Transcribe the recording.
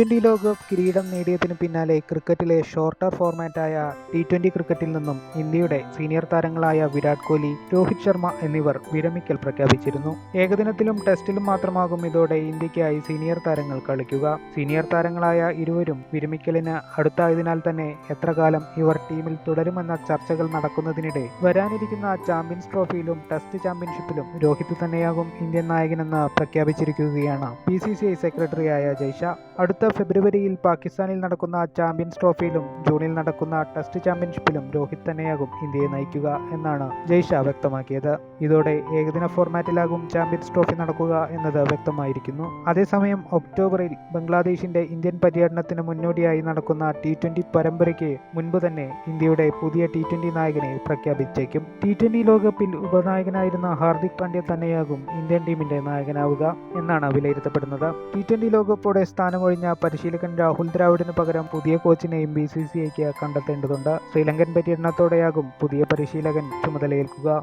T20 ലോകകപ്പ് കിരീടം നേടിയതിനു പിന്നാലെ ക്രിക്കറ്റിലെ ഷോർട്ടർ ഫോർമാറ്റായ T20 ക്രിക്കറ്റിൽ നിന്നും ഇന്ത്യയുടെ സീനിയർ താരങ്ങളായ വിരാട് കോഹ്ലി, രോഹിത് ശർമ്മ എന്നിവർ വിരമിക്കൽ പ്രഖ്യാപിച്ചിരുന്നു. ഏകദിനത്തിലും ടെസ്റ്റിലും മാത്രമാകും ഇതോടെ ഇന്ത്യക്കായി സീനിയർ താരങ്ങൾ കളിക്കുക. സീനിയർ താരങ്ങളായ ഇരുവരും വിരമിക്കലിന് അടുത്തായതിനാൽ തന്നെ എത്ര കാലം ഇവർ ടീമിൽ തുടരുമെന്ന ചർച്ചകൾ നടക്കുന്നതിനിടെ വരാനിരിക്കുന്ന ചാമ്പ്യൻസ് ട്രോഫിയിലും ടെസ്റ്റ് ചാമ്പ്യൻഷിപ്പിലും രോഹിത് തന്നെയാകും ഇന്ത്യൻ നായകനെന്ന് പ്രഖ്യാപിച്ചിരിക്കുകയാണ് BCCI സെക്രട്ടറിയായ ജയ്ഷ. അടുത്ത ഫെബ്രുവരിയിൽ പാകിസ്ഥാനിൽ നടക്കുന്ന ചാമ്പ്യൻസ് ട്രോഫിയിലും ജൂണിൽ നടക്കുന്ന ടെസ്റ്റ് ചാമ്പ്യൻഷിപ്പിലും രോഹിത് തന്നെയാകും ഇന്ത്യയെ നയിക്കുക എന്നാണ് ജയ്ഷ വ്യക്തമാക്കിയത്. ഇതോടെ ഏകദിന ഫോർമാറ്റിലാകും ചാമ്പ്യൻസ് ട്രോഫി നടക്കുക എന്നത് വ്യക്തമായിരിക്കുന്നു. അതേസമയം ഒക്ടോബറിൽ ബംഗ്ലാദേശിന്റെ ഇന്ത്യൻ പര്യടനത്തിന് മുന്നോടിയായി നടക്കുന്ന T20 പരമ്പരയ്ക്ക് മുൻപ് തന്നെ ഇന്ത്യയുടെ പുതിയ T20 നായകനെ പ്രഖ്യാപിച്ചേക്കും. T20 ലോകകപ്പിൽ ഉപനായകനായിരുന്ന ഹാർദിക് പാണ്ഡ്യ തന്നെയാകും ഇന്ത്യൻ ടീമിന്റെ നായകനാവുക എന്നാണ് വിലയിരുത്തപ്പെടുന്നത്. T20 ലോകകപ്പോടെ സ്ഥാനമൊഴിഞ്ഞ പരിശീലകൻ രാഹുൽ ദ്രാവിഡിന് പകരം പുതിയ കോച്ചിനെയും BCCIക്ക് കണ്ടെത്തേണ്ടതുണ്ട്. ശ്രീലങ്കൻ പര്യടനത്തോടെയാകും പുതിയ പരിശീലകൻ ചുമതലയേൽക്കുക.